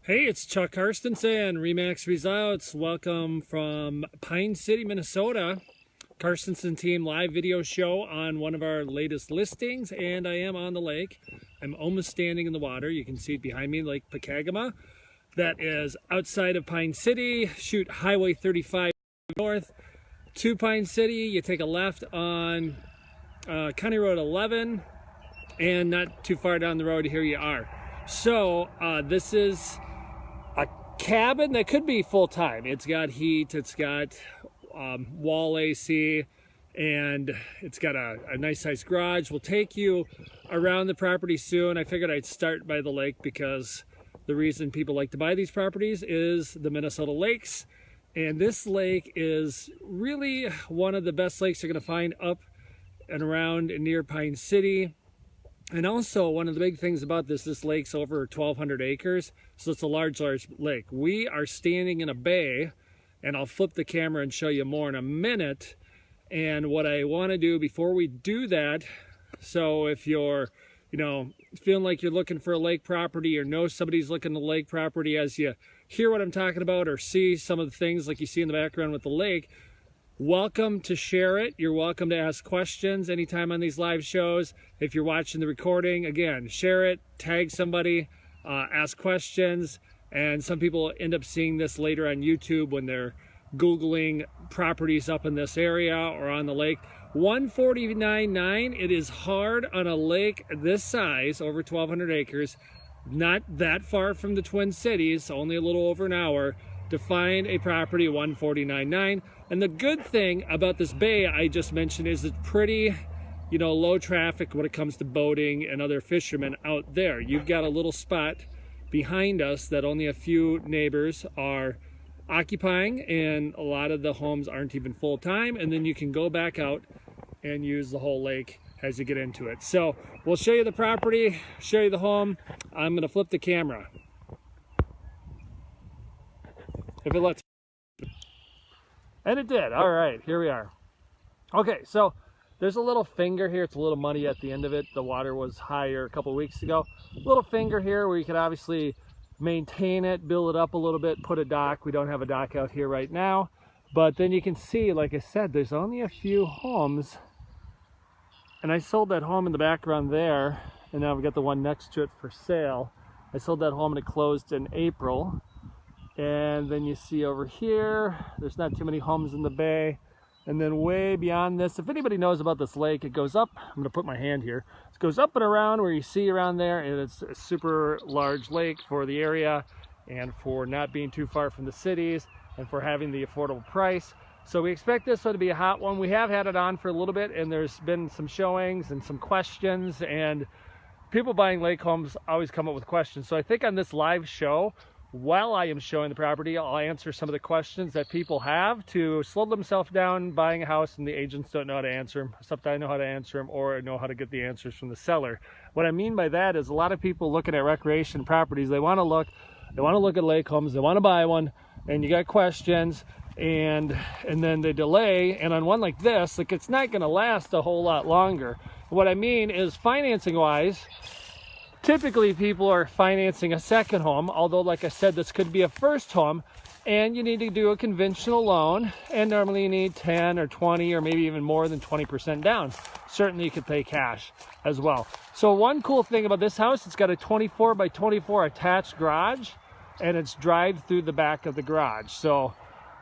Hey, it's Chuck Carstensen, Remax Results. Welcome from Pine City, Minnesota. Carstensen team live video show on one of our latest listings, and I am on the lake. I'm almost standing in the water. You can see it behind me, Lake Pokegama. That is outside of Pine City. Shoot Highway 35 north to Pine City. You take a left on County Road 11, and not too far down the road, here you are. So this is a cabin that could be full-time. It's got heat, it's got wall AC, and it's got a nice sized garage. We'll take you around the property soon. I figured I'd start by the lake because the reason people like to buy these properties is the Minnesota lakes. And this lake is really one of the best lakes you're going to find up and around and near Pine City. And also, one of the big things about this lake's over 1,200 acres, so it's a large lake. We are standing in a bay, and I'll flip the camera and show you more in a minute. And what I want to do before we do that, so if you're, feeling like you're looking for a lake property or know somebody's looking at a lake property, as you hear what I'm talking about or see some of the things like you see in the background with the lake, welcome to share it. You're welcome to ask questions anytime on these live shows. If you're watching the recording, again, share it, tag somebody, ask questions. And some people end up seeing this later on YouTube when they're Googling properties up in this area or on the lake. $149.9. It is hard on a lake this size, over 1,200 acres, not that far from the Twin Cities, only a little over an hour, to find a property at $149.9. And the good thing about this bay I just mentioned is it's pretty, low traffic when it comes to boating and other fishermen out there. You've got a little spot behind us that only a few neighbors are occupying, and a lot of the homes aren't even full-time, and then you can go back out and use the whole lake as you get into it. So we'll show you the property, show you the home. I'm going to flip the camera if it lets. And it did. All right, here we are. Okay, so there's a little finger here. It's a little muddy at the end of it. The water was higher a couple weeks ago. Little finger here where you could obviously maintain it, build it up a little bit, put a dock. We don't have a dock out here right now, but then you can see, like I said, there's only a few homes, and I sold that home in the background there, and now we've got the one next to it for sale. I sold that home and it closed in April. And then you see over here, there's not too many homes in the bay. And then way beyond this, if anybody knows about this lake, it goes up. I'm gonna put my hand here. It goes up and around where you see around there, and it's a super large lake for the area and for not being too far from the cities and for having the affordable price. So we expect this one to be a hot one. We have had it on for a little bit, and there's been some showings and some questions, and people buying lake homes always come up with questions. So I think on this live show, while I am showing the property, I'll answer some of the questions that people have to slow themselves down buying a house and the agents don't know how to answer them, except I know how to answer them or know how to get the answers from the seller. What I mean by that is a lot of people looking at recreation properties, they want to look at lake homes, they want to buy one, and you got questions, and then they delay. And on one like this, like, it's not going to last a whole lot longer. What I mean is, financing wise, typically people are financing a second home, although like I said, this could be a first home, and you need to do a conventional loan, and normally you need 10 or 20 or maybe even more than 20% down. Certainly you could pay cash as well. So one cool thing about this house, it's got a 24 by 24 attached garage, and it's drive through the back of the garage. So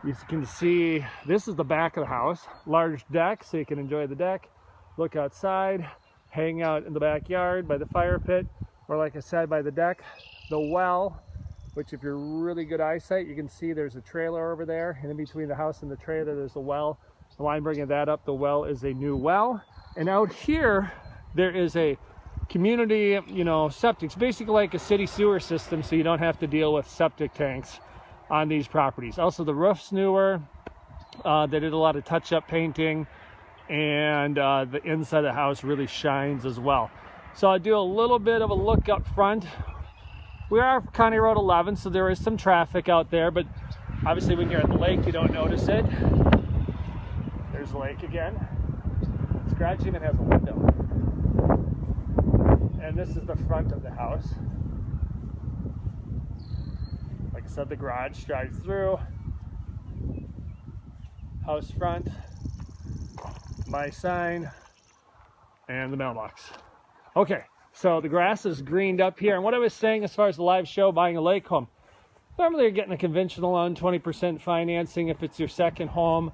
you can see this is the back of the house, large deck, so you can enjoy the deck, look outside, hang out in the backyard by the fire pit, or like I said, by the deck. The well, which if you're really good eyesight, you can see there's a trailer over there, and in between the house and the trailer there's a well. And why I'm bringing that up, the well is a new well. And out here there is a community, septic. It's basically like a city sewer system, so you don't have to deal with septic tanks on these properties. Also, the roof's newer. They did a lot of touch-up painting, and the inside of the house really shines as well. So I'll do a little bit of a look up front. We are off County Road 11, so there is some traffic out there, but obviously when you're at the lake, you don't notice it. There's the lake again. This garage even has a window. And this is the front of the house. said, the garage, drive through, house front, my sign, and the mailbox. Okay, so the grass is greened up here. And what I was saying as far as the live show, buying a lake home, normally you're getting a conventional loan, 20% financing if it's your second home,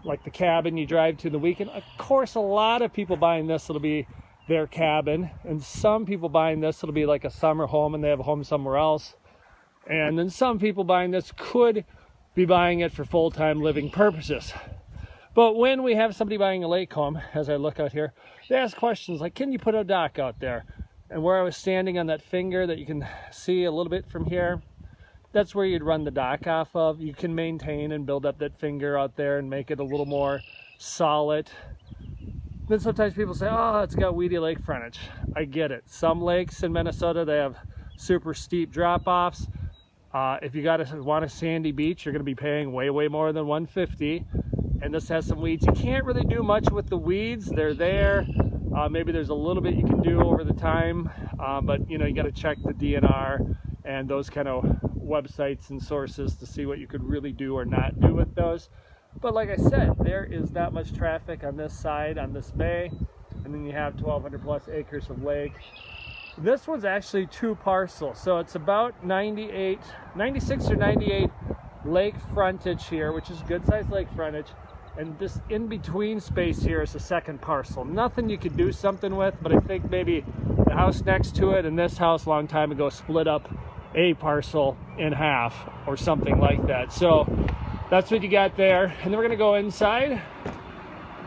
like the cabin you drive to the weekend. Of course, a lot of people buying this, it'll be their cabin. And some people buying this, it'll be like a summer home and they have a home somewhere else. And then some people buying this could be buying it for full-time living purposes. But when we have somebody buying a lake home, as I look out here, they ask questions like, can you put a dock out there? And where I was standing on that finger that you can see a little bit from here, that's where you'd run the dock off of. You can maintain and build up that finger out there and make it a little more solid. Then sometimes people say, oh, it's got weedy lake frontage. I get it. Some lakes in Minnesota, they have super steep drop-offs. If you want a sandy beach, you're going to be paying way more than $150. And this has some weeds. You can't really do much with the weeds. They're there. Maybe there's a little bit you can do over the time, but you know, you got to check the DNR and those kind of websites and sources to see what you could really do or not do with those. But like I said, there is not much traffic on this side, on this bay, and then you have 1,200 plus acres of lake. This one's actually 2 parcels, so it's about 96 or 98 lake frontage here, which is good sized lake frontage. And this in-between space here is the second parcel. Nothing you could do something with, but I think maybe the house next to it and this house a long time ago split up a parcel in half or something like that. So that's what you got there. And then we're gonna go inside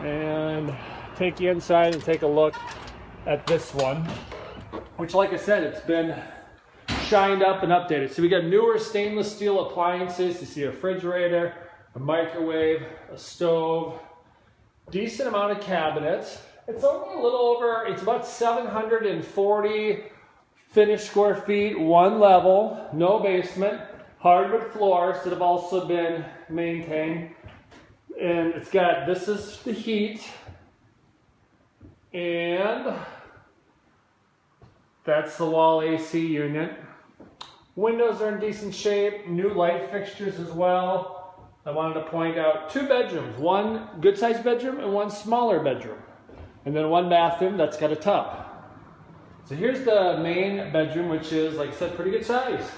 and take you inside and take a look at this one, which, like I said, it's been shined up and updated. So we got newer stainless steel appliances. You see a refrigerator, a microwave, a stove, decent amount of cabinets. It's only a little over, it's about 740 finished square feet, 1 level, no basement, hardwood floors that have also been maintained. And it's got, this is the heat, and that's the wall AC unit. Windows are in decent shape, new light fixtures as well. I wanted to point out 2 bedrooms, 1 good sized bedroom and 1 smaller bedroom. And then 1 bathroom that's got a tub. So here's the main bedroom, which is, like I said, pretty good size.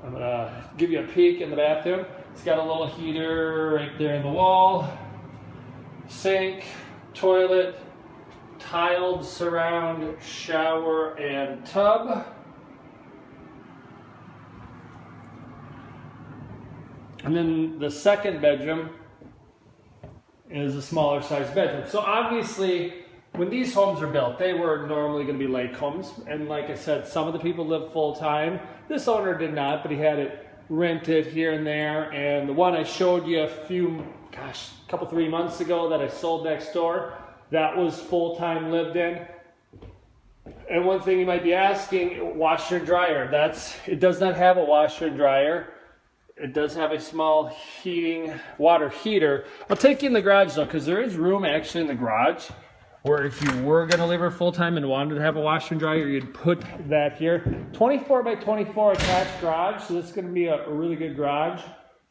I'm gonna give you a peek in the bathroom. It's got a little heater right there in the wall, sink, toilet, tiled surround shower and tub. And then the second bedroom is a smaller sized bedroom. So obviously, when these homes are built, they were normally going to be lake homes. And like I said, some of the people live full time. This owner did not, but he had it rented here and there. And the one I showed you a couple 3 months ago that I sold next door, that was full time lived in. And one thing you might be asking, washer and dryer. It does not have a washer and dryer. It does have a small water heater. I'll take you in the garage though, because there is room actually in the garage where if you were going to live here full time and wanted to have a washer and dryer, you'd put that here. 24 by 24 attached garage, so this is going to be a really good garage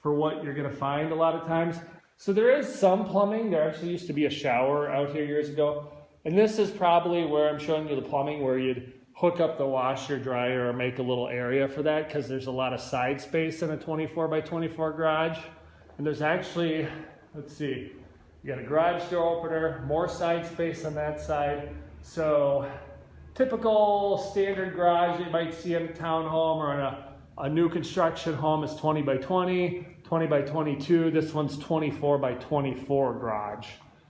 for what you're going to find a lot of times. So there is some plumbing. There actually used to be a shower out here years ago. And this is probably where I'm showing you the plumbing, where you'd hook up the washer, dryer, or make a little area for that, because there's a lot of side space in a 24 by 24 garage. And there's actually, let's see, you got a garage door opener, more side space on that side. So typical standard garage you might see in a townhome or in a new construction home is 20 by 20, 20 by 22. This one's 24 by 24 garage.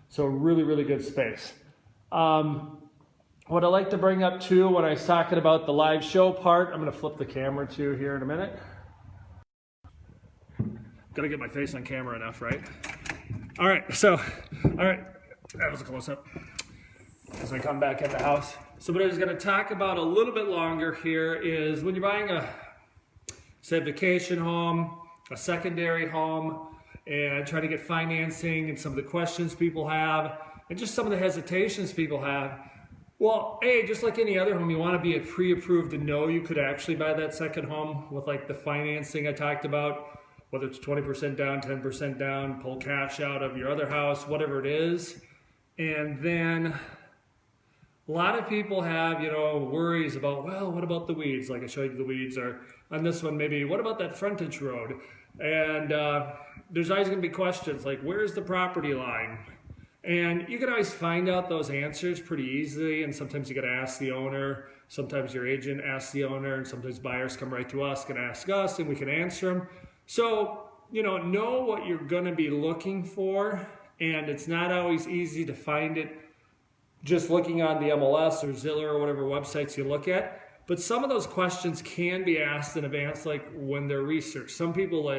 So really, really good space. What I like to bring up too when I was talking about the live show part, I'm going to flip the camera to here in a minute. Gotta get my face on camera enough, right? All right, that was a close-up as I come back in the house. So what I was going to talk about a little bit longer here is when you're buying a, say, vacation home, a secondary home, and trying to get financing and some of the questions people have, and just some of the hesitations people have, Well, just like any other home, you want to be pre-approved to know you could actually buy that second home with like the financing I talked about, whether it's 20% down, 10% down, pull cash out of your other house, whatever it is. And then a lot of people have, worries about, well, what about the weeds? Like I showed you the weeds, or on this one, maybe, what about that frontage road? And there's always going to be questions like, where's the property line? And you can always find out those answers pretty easily, and sometimes you got to ask the owner, sometimes your agent asks the owner, and sometimes buyers come right to us, can ask us, and we can answer them. So, know what you're going to be looking for, and it's not always easy to find it just looking on the MLS or Zillow or whatever websites you look at. But some of those questions can be asked in advance, like when they're researched. Some people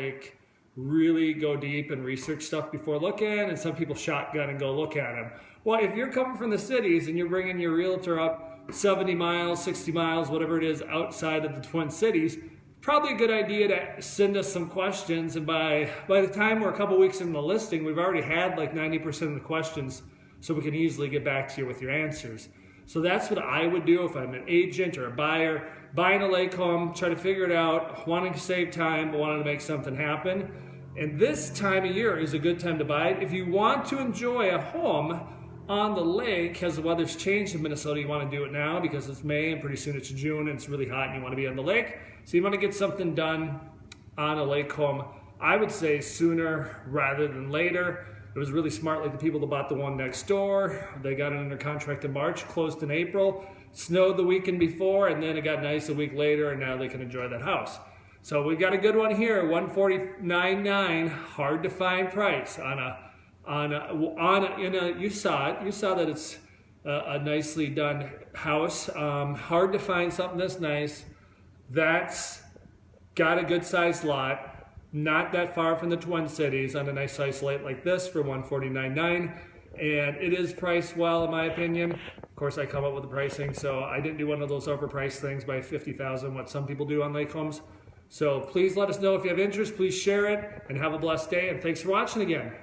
really go deep and research stuff before looking, and some people shotgun and go look at them. Well, if you're coming from the cities and you're bringing your realtor up 70 miles, 60 miles, whatever it is, outside of the Twin Cities, probably a good idea to send us some questions. And by the time we're a couple weeks in the listing, we've already had like 90% of the questions, so we can easily get back to you with your answers. So that's what I would do if I'm an agent or a buyer, buying a lake home, try to figure it out, wanting to save time, wanting to make something happen. And this time of year is a good time to buy it. If you want to enjoy a home on the lake, because the weather's changed in Minnesota, you want to do it now because it's May and pretty soon it's June and it's really hot and you want to be on the lake. So you want to get something done on a lake home, I would say sooner rather than later. It was really smart, like the people that bought the one next door. They got it under contract in March, closed in April, snowed the weekend before, and then it got nice a week later, and now they can enjoy that house. So we've got a good one here, $149,900, hard to find price you saw that it's a nicely done house. Hard to find something this nice. That's got a good sized lot, not that far from the Twin Cities, on a nice sized lake like this for $149,900, and it is priced well in my opinion. Of course, I come up with the pricing, so I didn't do one of those overpriced things by $50,000, what some people do on lake homes. So please let us know if you have interest. Please share it and have a blessed day. And thanks for watching again.